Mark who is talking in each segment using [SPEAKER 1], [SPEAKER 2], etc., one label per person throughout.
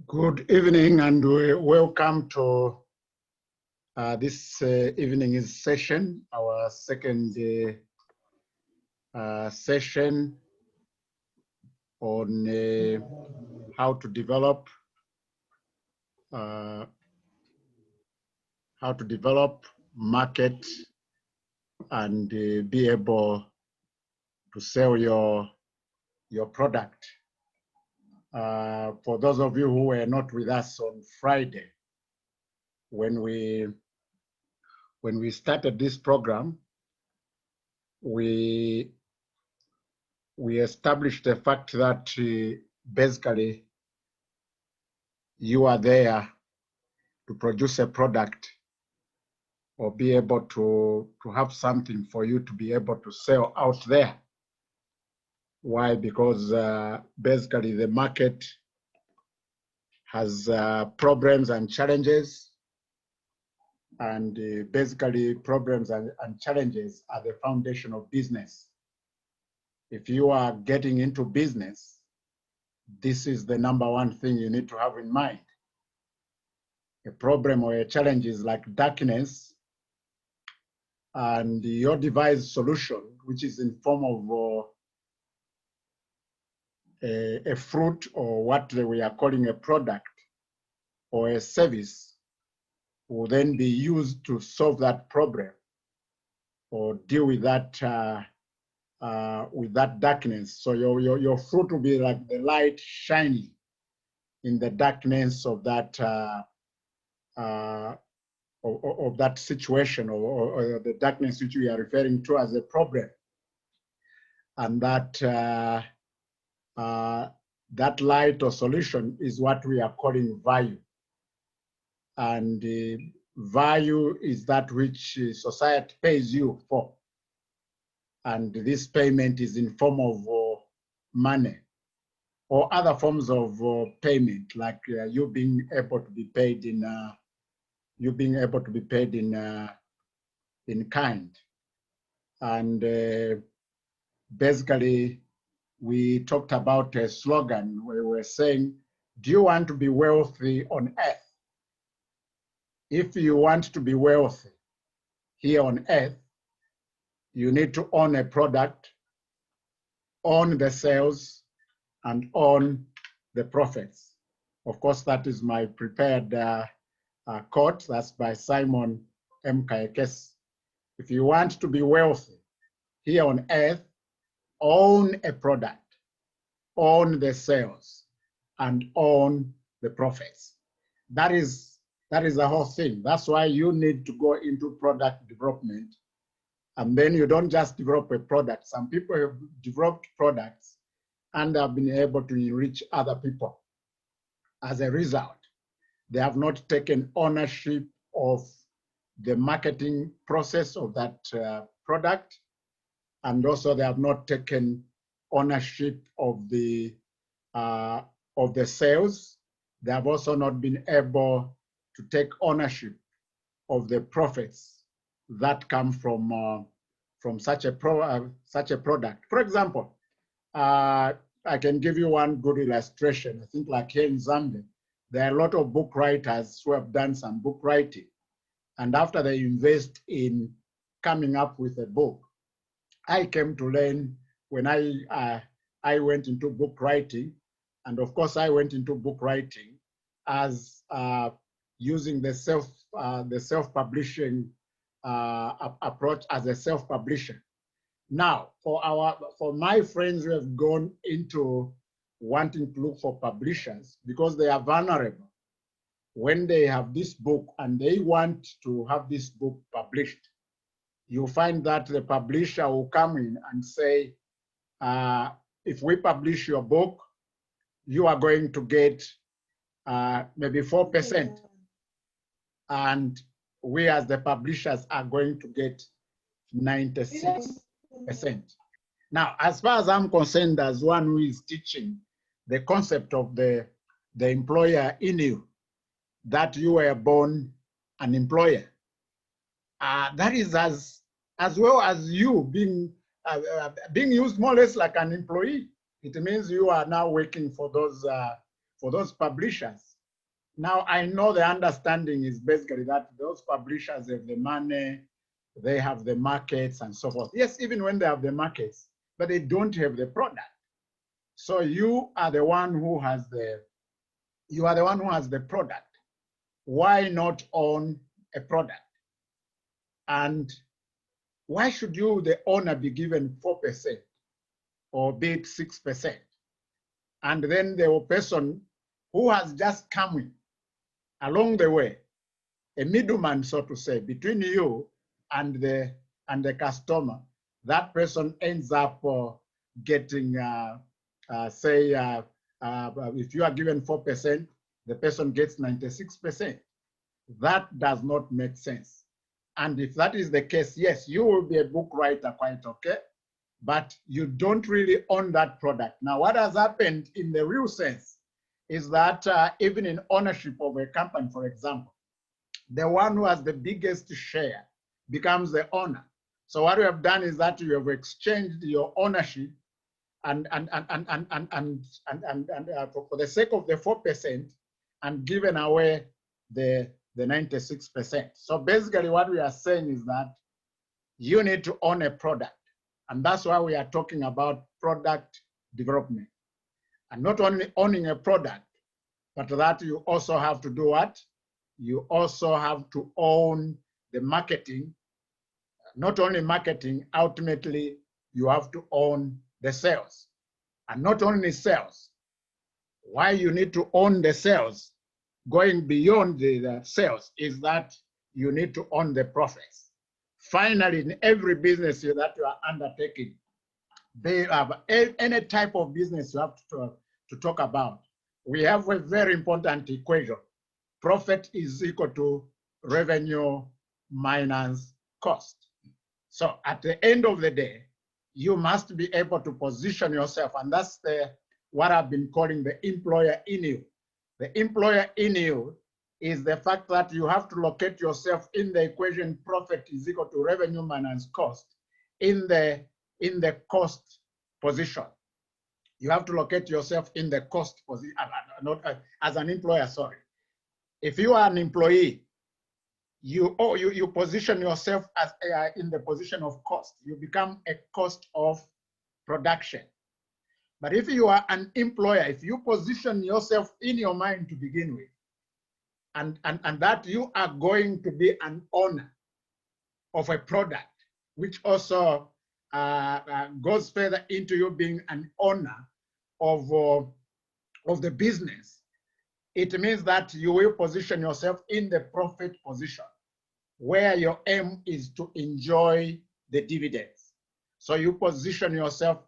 [SPEAKER 1] Good evening and welcome to this evening's session, our second session on how to develop market and be able to sell your product. For those of you who were not with us on Friday, when we started this program, we established the fact that basically you are there to produce a product or be able to have something for you to be able to sell out there. Why? Because basically the market has problems and challenges, and basically problems and challenges are the foundation of business. If you are getting into business, this is the number one thing you need to have in mind. A problem or a challenge is like darkness, and your devised solution, which is in form of a fruit or what we are calling a product or a service, will then be used to solve that problem or deal with that darkness. So your fruit will be like the light shining in the darkness of that of that situation or the darkness which we are referring to as a problem. And that that light or solution is what we are calling value. And value is that which society pays you for. And this payment is in form of money or other forms of payment, like you being able to be paid in in kind. And basically, we talked about a slogan where we were saying, do you want to be wealthy on earth? If you want to be wealthy here on earth, you need to own a product, own the sales, and own the profits. Of course, that is my prepared quote. That's by Simon M. Kayekes. If you want to be wealthy here on earth, own a product, own the sales, and own the profits. That is the whole thing. That's why you need to go into product development. And then you don't just develop a product. Some people have developed products and have been able to enrich other people. As a result, they have not taken ownership of the marketing process of that product, and also they have not taken ownership of the sales. They have also not been able to take ownership of the profits that come from such a product. For example, I can give you one good illustration. I think like here in Zambia, there are a lot of book writers who have done some book writing. And after they invest in coming up with a book, I came to learn when I went into book writing. And of course, I went into book writing as using the self-publishing approach as a self-publisher. Now, for my friends who have gone into wanting to look for publishers, because they are vulnerable, when they have this book and they want to have this book published, you find that the publisher will come in and say, if we publish your book, you are going to get maybe 4%. And we as the publishers are going to get 96%. Now, as far as I'm concerned, as one who is teaching the concept of the employer in you, that you were born an employer, that is as well as you being used more or less like an employee. It means you are now working for those publishers. Now, I know the understanding is basically that those publishers have the money, they have the markets and so forth. Yes, even when they have the markets, but they don't have the product. So you are the one who has the product. Why not own a product? And why should you, the owner, be given 4% or be it 6%? And then the person who has just come in along the way, a middleman, so to say, between you and the customer, that person ends up getting, say, if you are given 4%, the person gets 96%. That does not make sense. And if that is the case, yes, you will be a book writer, quite okay, but you don't really own that product. Now, what has happened in the real sense is that even in ownership of a company, for example, the one who has the biggest share becomes the owner. So what we have done is that you have exchanged your ownership and for the sake of the 4% and given away the 96%. So basically what we are saying is that you need to own a product. And that's why we are talking about product development. And not only owning a product, but that you also have to do what? You also have to own the marketing. Not only marketing, ultimately, you have to own the sales. And not only sales. Why you need to own the sales, going beyond the sales, is that you need to own the profits. Finally, in every business that you are undertaking, they have any type of business you have to talk about. We have a very important equation. Profit is equal to revenue minus cost. So at the end of the day, you must be able to position yourself, and that's what I've been calling the employer in you. The employer in you is the fact that you have to locate yourself in the equation profit is equal to revenue minus cost in the cost position. You have to locate yourself in the cost position, not as an employer, sorry. If you are an employee, you position yourself as in the position of cost. You become a cost of production. But if you are an employer, if you position yourself in your mind to begin with, and that you are going to be an owner of a product, which also goes further into you being an owner of the business, it means that you will position yourself in the profit position, where your aim is to enjoy the dividends. So you position yourself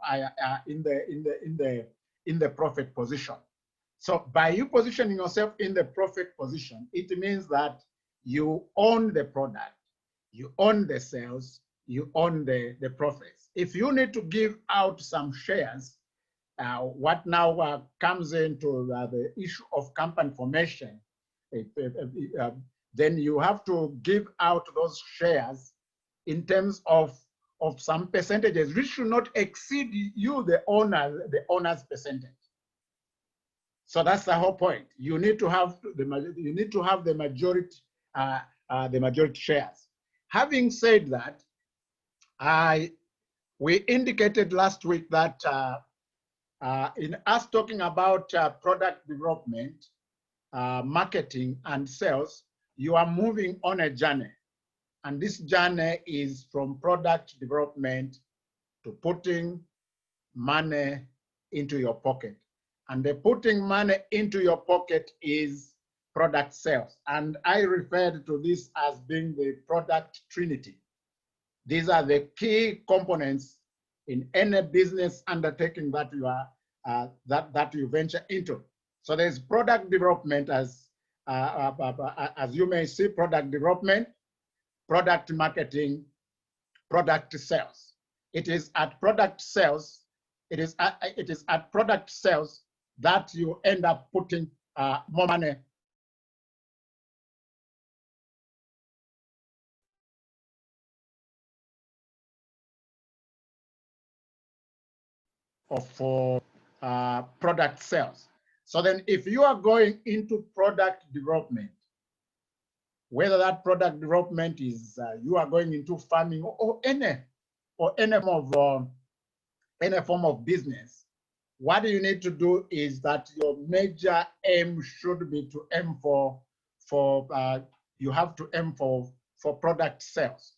[SPEAKER 1] in the profit position. So by you positioning yourself in the profit position, it means that you own the product, you own the sales, you own the profits. If you need to give out some shares, what now comes into the issue of company formation, then you have to give out those shares in terms of some percentages, which should not exceed you, the owner's percentage. So that's the whole point. You need to have the majority shares. Having said that, we indicated last week that in us talking about product development, marketing, and sales, you are moving on a journey. And this journey is from product development to putting money into your pocket. And the putting money into your pocket is product sales. And I referred to this as being the product trinity. These are the key components in any business undertaking that you are that you venture into. So there's product development as you may see, product development, product marketing, product sales. It is at product sales, it is at product sales that you end up putting more money for product sales. So then if you are going into product development, whether that product development is you are going into farming or any form of business, what you need to do is that your major aim should be to aim you have to aim for product sales.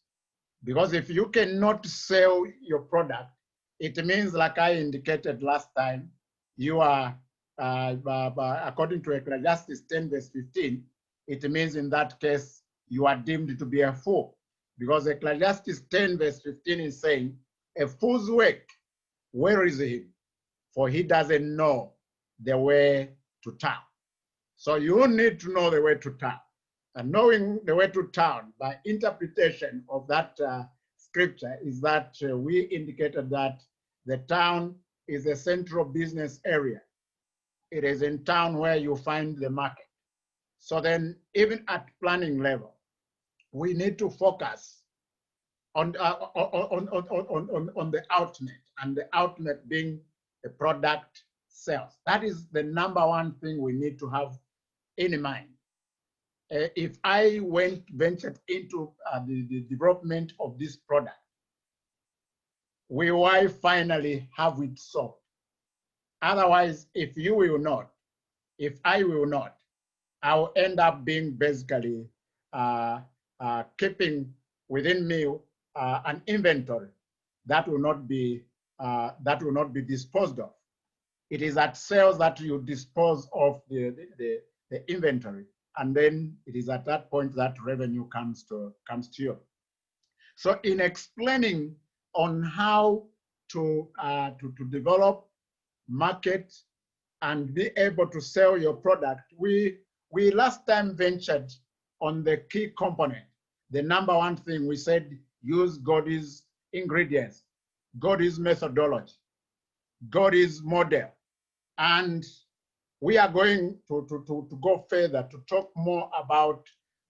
[SPEAKER 1] Because if you cannot sell your product, it means, like I indicated last time, you are, according to Ecclesiastes 10 verse 15, it means in that case, you are deemed to be a fool. Because Ecclesiastes 10 verse 15 is saying, a fool's work, where is he? For he doesn't know the way to town. So you need to know the way to town. And knowing the way to town by interpretation of that scripture is that we indicated that the town is a central business area. It is in town where you find the market. So then even at planning level, we need to focus on the outlet, and the outlet being the product sales. That is the number one thing we need to have in mind. If I ventured into the development of this product, will I finally have it sold? Otherwise, if you will not, if I will not, I will end up being basically keeping within me an inventory that will not be disposed of. It is at sales that you dispose of the inventory, and then it is at that point that revenue comes to you. So in explaining on how to develop, market, and be able to sell your product, we last time ventured on the key component. The number one thing we said, use God's ingredients, God's methodology, God's model. And we are going to go further to talk more about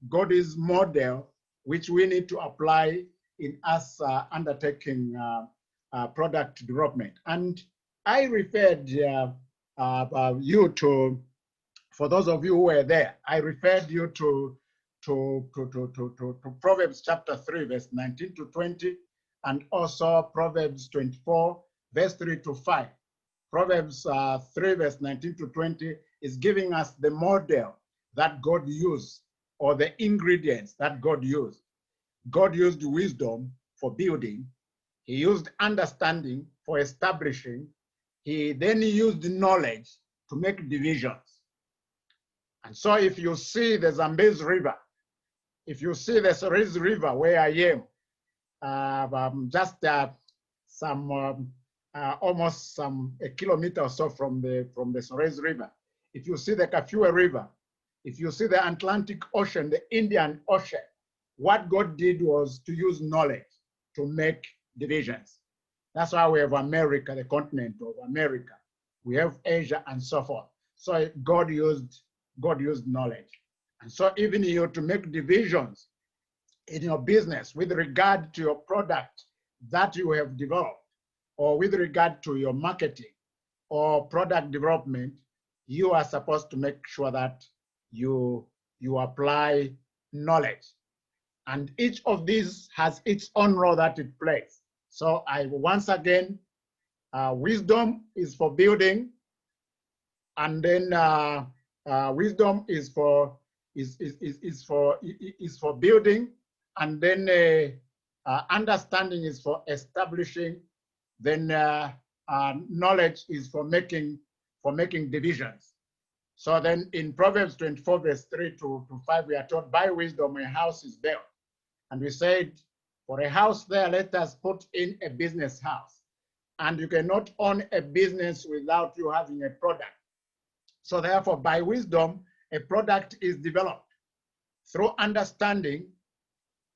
[SPEAKER 1] God's model, which we need to apply in us undertaking product development. And I referred you to, for those of you who were there, I referred you to Proverbs chapter 3, verse 19 to 20, and also Proverbs 24, verse 3 to 5. Proverbs 3, verse 19 to 20 is giving us the model that God used, or the ingredients that God used. God used wisdom for building. He used understanding for establishing. He then used knowledge to make divisions. And so if you see the Zambezi River, if you see the Sorez River where I am, just almost a kilometer or so from the Sorez River, if you see the Kafue River, if you see the Atlantic Ocean, the Indian Ocean, what God did was to use knowledge to make divisions. That's why we have America, the continent of America. We have Asia and so forth. So God used knowledge. And so even you to make divisions in your business with regard to your product that you have developed, or with regard to your marketing or product development, you are supposed to make sure that you apply knowledge. And each of these has its own role that it plays. So once again, wisdom is for building, and then wisdom is for building, and then understanding is for establishing. Then knowledge is for making divisions. So then in Proverbs 24, verse 3 to 5, we are told, by wisdom a house is built. And we said, for a house there, let us put in a business house. And you cannot own a business without you having a product. So therefore, by wisdom, a product is developed. Through understanding,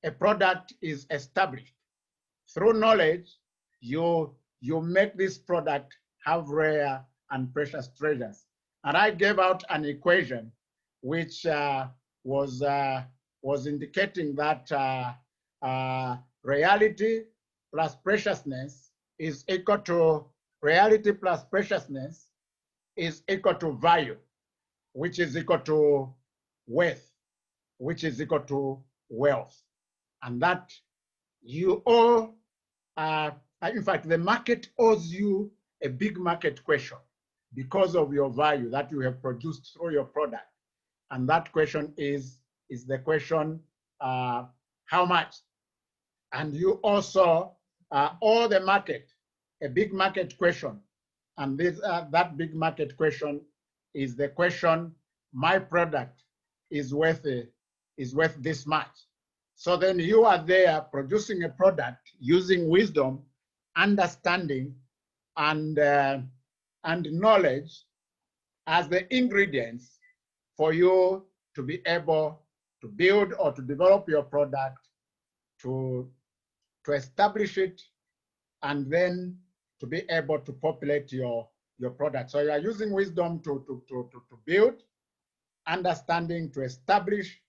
[SPEAKER 1] a product is established. Through knowledge, you make this product have rare and precious treasures. And I gave out an equation which was indicating that reality plus preciousness is equal to reality plus preciousness is equal to value, which is equal to worth, which is equal to wealth. And that you owe, in fact, the market owes you a big market question because of your value that you have produced through your product. And that question is the question, how much? And you also owe the market a big market question. And this, that big market question is the question, my product is worth this much. So then you are there producing a product using wisdom, understanding, and knowledge as the ingredients for you to be able to build or to develop your product, to establish it, and then to be able to populate your product. So you are using wisdom to build, understanding to establish,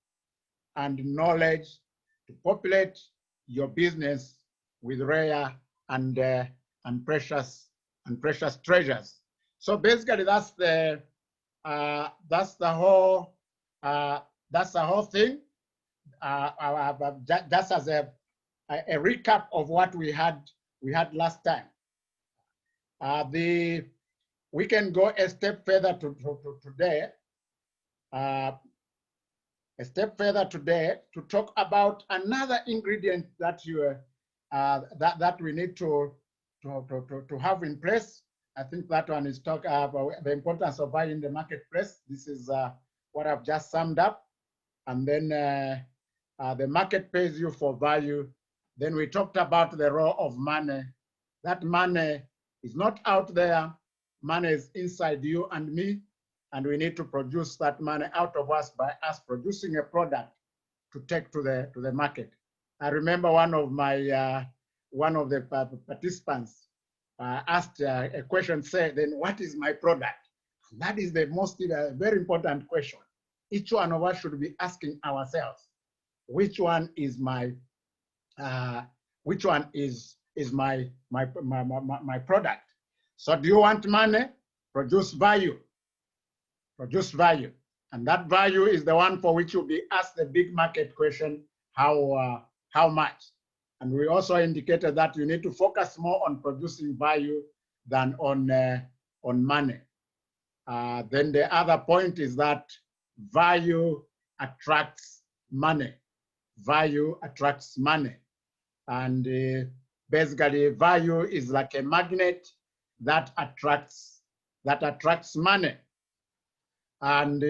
[SPEAKER 1] and knowledge to populate your business with rare and precious treasures. So basically, that's the whole thing. Just as a recap of what we had last time. We can go a step further today. A step further today to talk about another ingredient that that we need to have in place. I think that one is talk about the importance of value in the marketplace. This is what I've just summed up. And then the market pays you for value. Then we talked about the role of money. That money is not out there. Money is inside you and me. And we need to produce that money out of us by us producing a product to take to the market. I remember one of the participants asked a question, said, then what is my product? And that is the most very important question. Each one of us should be asking ourselves, which one is my product? So do you want money? Produce value. Produce value. And that value is the one for which you'll be asked the big market question, how much? And we also indicated that you need to focus more on producing value than on money. Then the other point is that value attracts money. Value attracts money. And basically, value is like a magnet that attracts money. And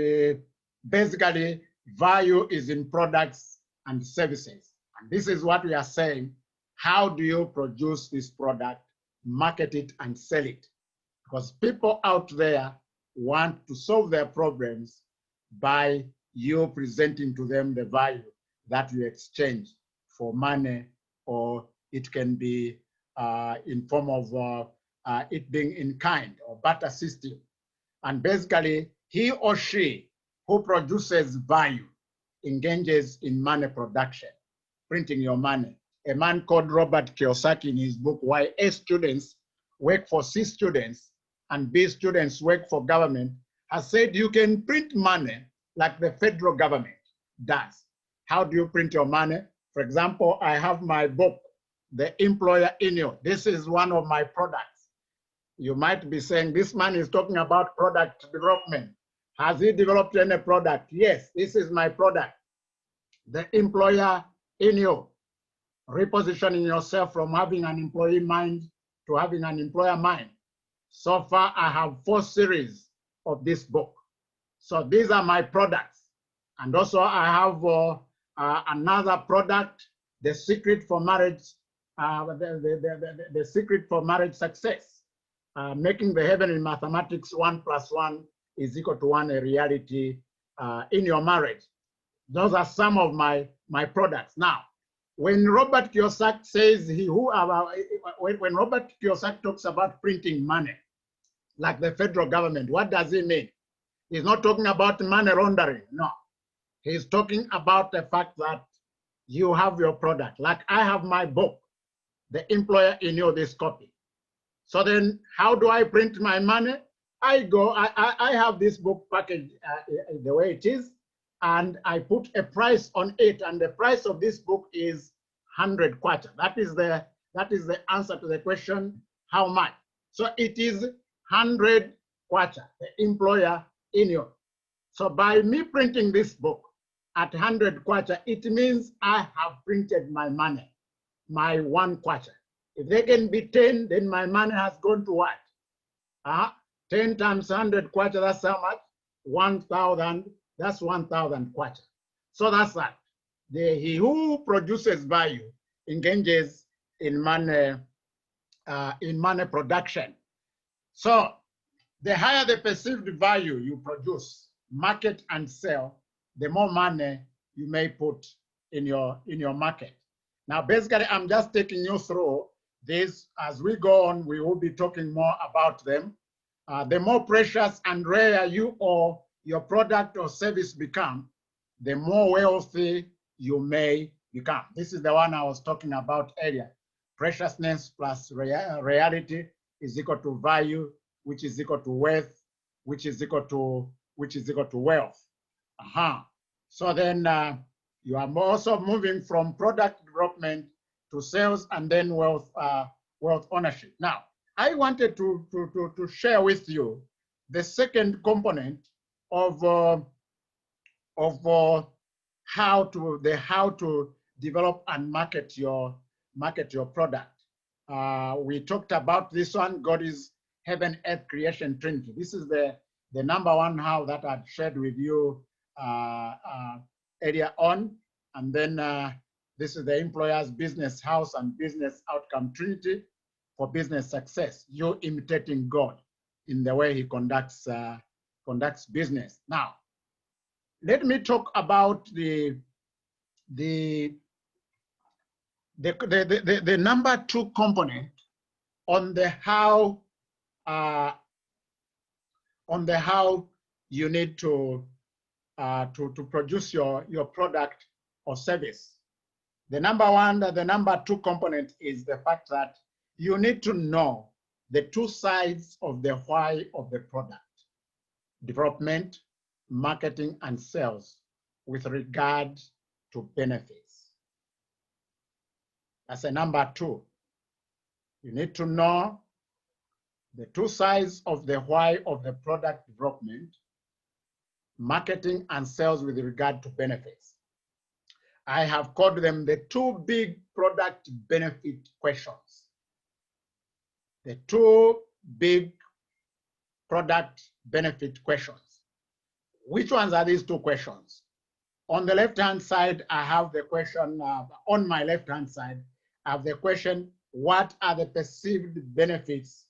[SPEAKER 1] basically, value is in products and services. And this is what we are saying. How do you produce this product, market it, and sell it? Because people out there want to solve their problems by you presenting to them the value that you exchange for money, or it can be in form of it being in kind or barter system. And basically, he or she who produces value engages in money production, printing your money. A man called Robert Kiyosaki in his book, Why A students work for C students and B students work for government, has said you can print money like the federal government does. How do you print your money? For example, I have my book, The Employer in You. This is one of my products. You might be saying, this man is talking about product development. Has he developed any product? Yes, this is my product. The Employer in You. Repositioning yourself from having an employee mind to having an employer mind. So far, I have 4 series of this book. So these are my products. And also I have another product, The Secret for Marriage, the Secret for Marriage Success. Making the heaven in mathematics 1 + 1 is equal to 1 a reality in your marriage. Those are some of my products. Now, when Robert Kiyosaki says when Robert Kiyosaki talks about printing money, like the federal government, what does he mean? He's not talking about money laundering. No, he's talking about the fact that you have your product. Like I have my book, The Employer in You, this copy. So then how do I print my money? I have this book packaged the way it is, and I put a price on it, and the price of this book is 100 kwacha. That is the answer to the question, how much? So it is 100 kwacha, The Employer in You. So by me printing this book at 100 kwacha, it means I have printed my money, my 1 kwacha. If they can be 10, then my money has gone to what? 10 times 100 kwacha, that's how much? 1,000, that's 1,000 kwacha. So that's that. He who produces value engages in money production. So the higher the perceived value you produce, market and sell, the more money you may put in your market. Now, basically, I'm just taking you through this. As we go on, we will be talking more about them. The more precious and rare you or your product or service become, the more wealthy you may become. This is the one I was talking about earlier. Preciousness plus rarity is equal to value, which is equal to worth, which is equal to wealth. So then you are also moving from product development to sales and then wealth ownership. Now, I wanted to share with you the second component of how to develop and market your product. We talked about this one, God is heaven, earth, creation, Trinity. This is the number one how that I've shared with you earlier on. And then this is the employer's business house and business outcome Trinity for business success. You imitating God in the way he conducts business. Now, let me talk about the number 2 component on the how you need to produce your product or service. The number 2 component is the fact that you need to know the 2 sides of the why of the product: development, marketing, and sales with regard to benefits. That's a number 2. You need to know the 2 sides of the why of the product development, marketing, and sales with regard to benefits. I have called them the 2 big product benefit questions. The 2 big product benefit questions. Which ones are these 2 questions? On the left-hand side, I have the question, on my left-hand side, I have the question, what are the perceived benefits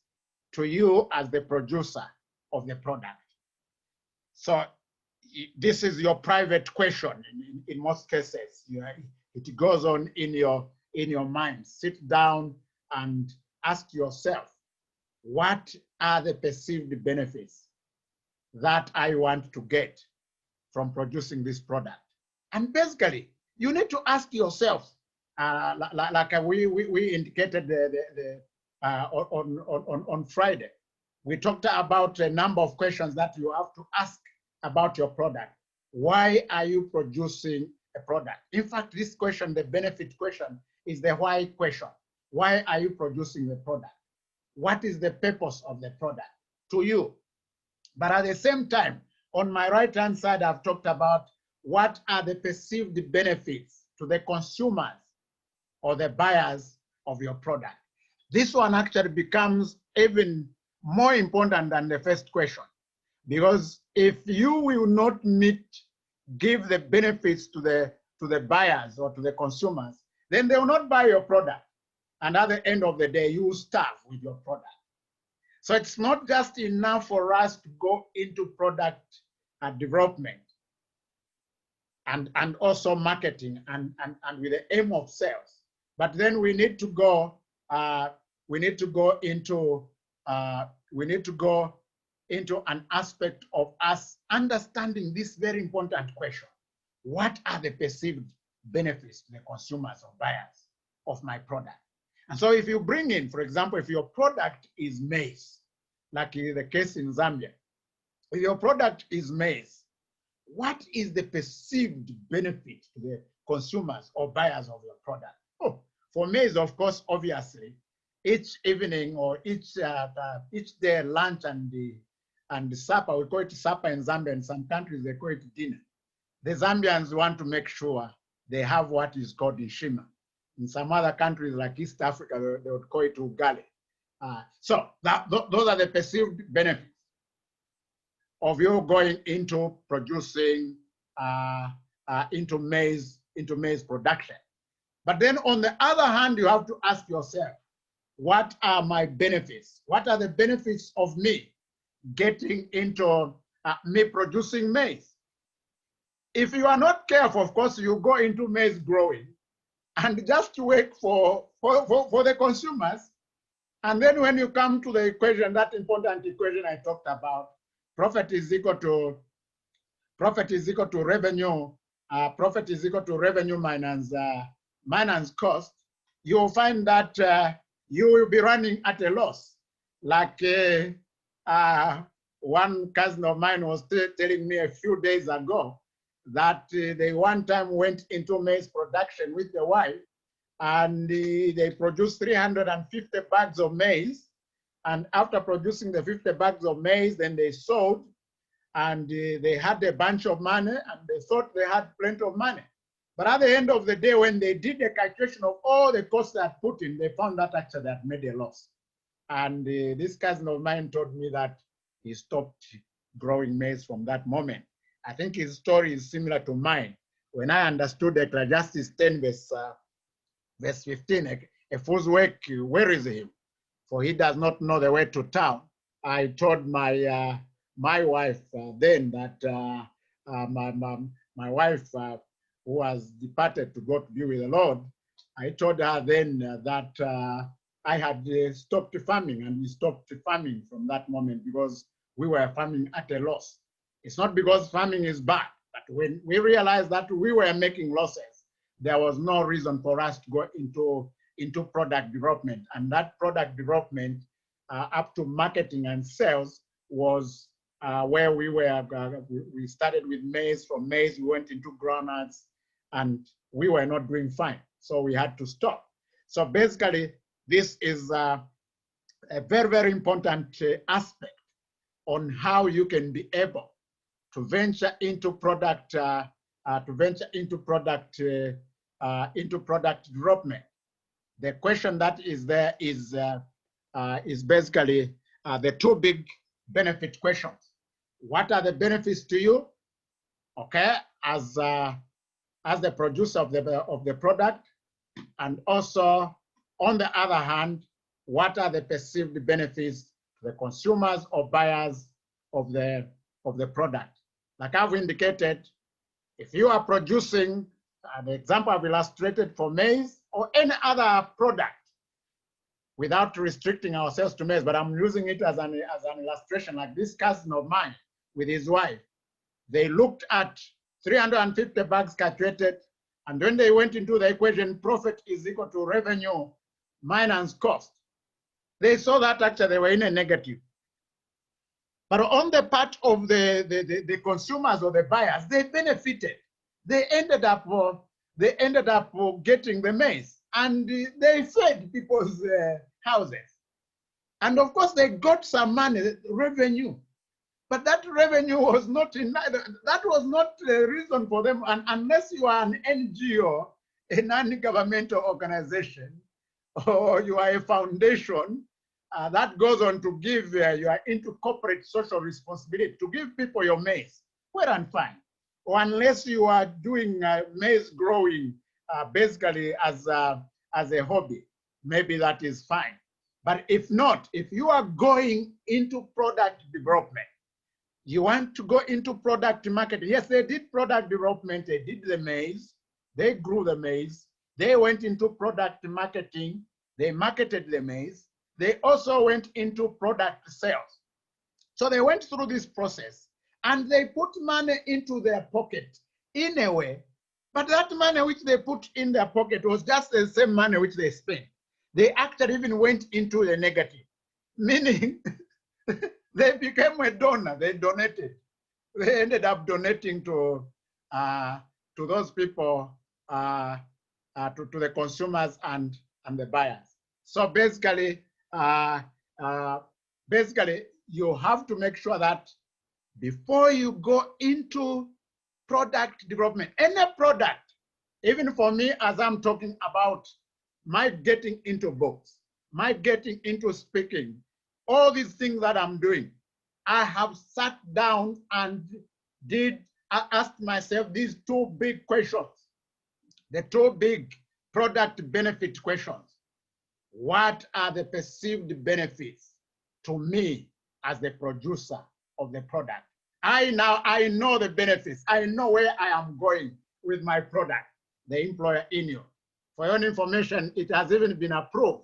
[SPEAKER 1] to you as the producer of the product? So this is your private question in most cases. It goes on in your mind. Sit down and ask yourself, what are the perceived benefits that I want to get from producing this product? And basically, you need to ask yourself, like we indicated on Friday. We talked about a number of questions that you have to ask about your product. Why are you producing a product? In fact, this question, the benefit question, is the why question. Why are you producing the product? What is the purpose of the product to you? But at the same time, on my right-hand side, I've talked about what are the perceived benefits to the consumers or the buyers of your product. This one actually becomes even more important than the first question, because if you will not give the benefits to the buyers or to the consumers, then they will not buy your product. And at the end of the day, you will starve with your product. So it's not just enough for us to go into product development and also marketing and with the aim of sales. But then we need to go into an aspect of us understanding this very important question. What are the perceived benefits to the consumers or buyers of my product? And so if you bring in, for example, if your product is maize, like in the case in Zambia, if your product is maize, what is the perceived benefit to the consumers or buyers of your product? Oh, for maize, of course, obviously, each evening or each day lunch and the supper, we call it supper in Zambia, in some countries they call it dinner. The Zambians want to make sure they have what is called ishima. In some other countries like East Africa, they would call it ugali. So those are the perceived benefits of you going into producing into maize production. But then on the other hand, you have to ask yourself, what are my benefits? What are the benefits of me getting into me producing maize? If you are not careful, of course, you go into maize growing and just wait for the consumers. And then when you come to the equation, that important equation I talked about, profit is equal to revenue, profit is equal to revenue minus cost, you'll find that you will be running at a loss. Like one cousin of mine was telling me a few days ago that they one time went into maize production with the wife, and they produced 350 bags of maize. And after producing the 50 bags of maize, then they sold, and they had a bunch of money, and they thought they had plenty of money. But at the end of the day, when they did the calculation of all the costs they had put in, they found that actually they had made a loss. And this cousin of mine told me that he stopped growing maize from that moment. I think his story is similar to mine. When I understood Ecclesiastes 10 verse 15, a fool's work wearies him, for he does not know the way to town. I told my wife then that my wife who has departed to go to be with the Lord, I told her then that I had stopped farming, and we stopped farming from that moment because we were farming at a loss. It's not because farming is bad, but when we realized that we were making losses, there was no reason for us to go into product development. And that product development up to marketing and sales was where we were. We started with maize. From maize, we went into groundnuts, and we were not doing fine. So we had to stop. So basically, this is a very, very important aspect on how you can be able to venture into product development. The question that is there is basically the two big benefit questions. What are the benefits to you, okay, as the producer of the product, and also on the other hand, what are the perceived benefits to the consumers or buyers of the product? Like I've indicated, if you are producing, the example I've illustrated for maize or any other product, without restricting ourselves to maize, but I'm using it as an illustration, like this cousin of mine with his wife. They looked at 350 bags calculated, and when they went into the equation, profit is equal to revenue minus cost, they saw that actually they were in a negative. But on the part of the consumers or the buyers, they benefited. They ended up getting the maize, and they fed people's houses. And of course, they got some money, revenue. But that revenue was not that was not the reason for them. And unless you are an NGO, a non-governmental organization, or you are a foundation that goes on to give, you are into corporate social responsibility to give people your maize, well and fine. Or unless you are doing maize growing basically as a hobby, maybe that is fine. But if not, if you are going into product development, you want to go into product marketing. Yes, they did product development, they did the maize, they grew the maize, they went into product marketing, they marketed the maize, they also went into product sales. So they went through this process and they put money into their pocket in a way, but that money which they put in their pocket was just the same money which they spent. They actually even went into the negative, meaning they became a donor, they donated. They ended up donating to those people, to the consumers and the buyers. So basically, you have to make sure that before you go into product development, any product, even for me, as I'm talking about my getting into books, my getting into speaking, all these things that I'm doing, I have sat down and asked myself these two big questions, the two big product benefit questions. What are the perceived benefits to me as the producer of the product? I know the benefits. I know where I am going with my product, the employer INEO. For your information, it has even been approved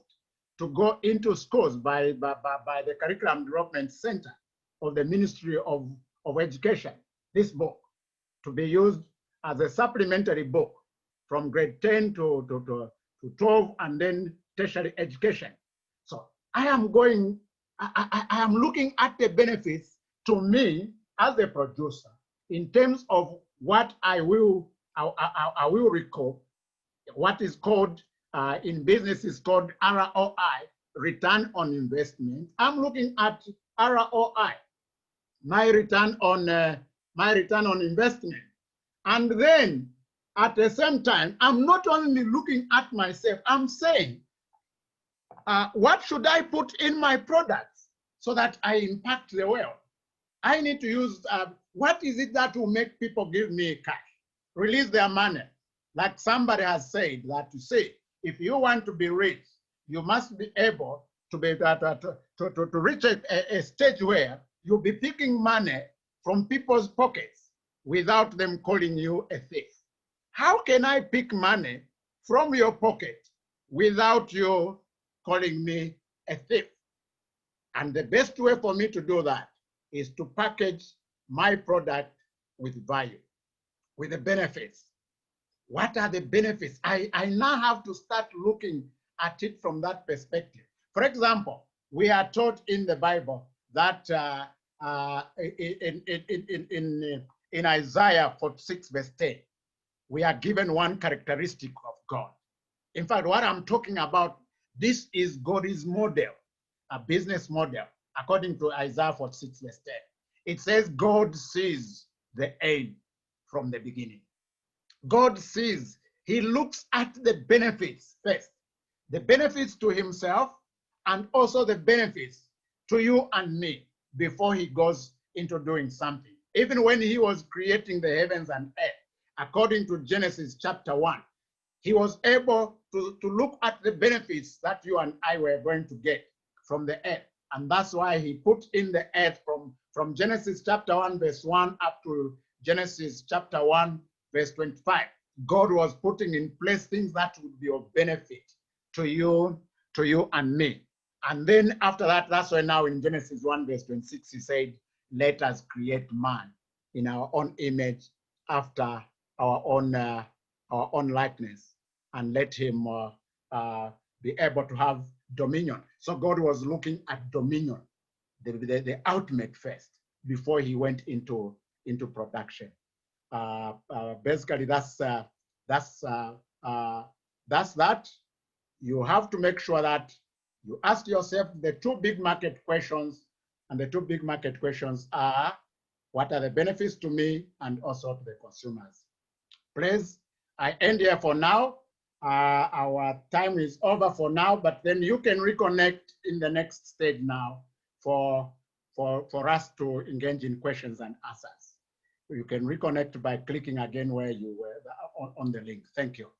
[SPEAKER 1] to go into schools by the Curriculum Development Center of the Ministry of Education, this book, to be used as a supplementary book from grade 10 to 12 and then tertiary education. So I am looking at the benefits to me as a producer in terms of what I will record, what is called in business is called ROI, return on investment. I'm looking at ROI, my return on investment. And then at the same time, I'm not only looking at myself, I'm saying, what should I put in my products so that I impact the world? I need to use, what is it that will make people give me cash, release their money? Like somebody has said that to say, if you want to be rich, you must be able to reach a stage where you'll be picking money from people's pockets without them calling you a thief. How can I pick money from your pocket without you calling me a thief? And the best way for me to do that is to package my product with value, with the benefits. What are the benefits? I now have to start looking at it from that perspective. For example, we are taught in the Bible that in Isaiah 46 verse 10, we are given one characteristic of God. In fact, what I'm talking about, this is God's model, a business model, according to Isaiah 46 verse 10. It says God sees the end from the beginning. God sees, he looks at the benefits first, the benefits to himself and also the benefits to you and me before he goes into doing something. Even when he was creating the heavens and earth, according to Genesis chapter 1, he was able to look at the benefits that you and I were going to get from the earth. And that's why he put in the earth from Genesis chapter 1 verse 1 up to Genesis chapter 1 verse 25. God was putting in place things that would be of benefit to you and me. And then after that, that's why now in Genesis 1 verse 26, he said, let us create man in our own image after our own likeness, and let him be able to have dominion. So God was looking at dominion, the ultimate first, before he went into production. Basically, that's that. You have to make sure that you ask yourself the two big market questions, and the two big market questions are, what are the benefits to me and also to the consumers? Please, I end here for now. Our time is over for now, but then you can reconnect in the next stage now for us to engage in questions and answers. You can reconnect by clicking again where you were on the link. Thank you.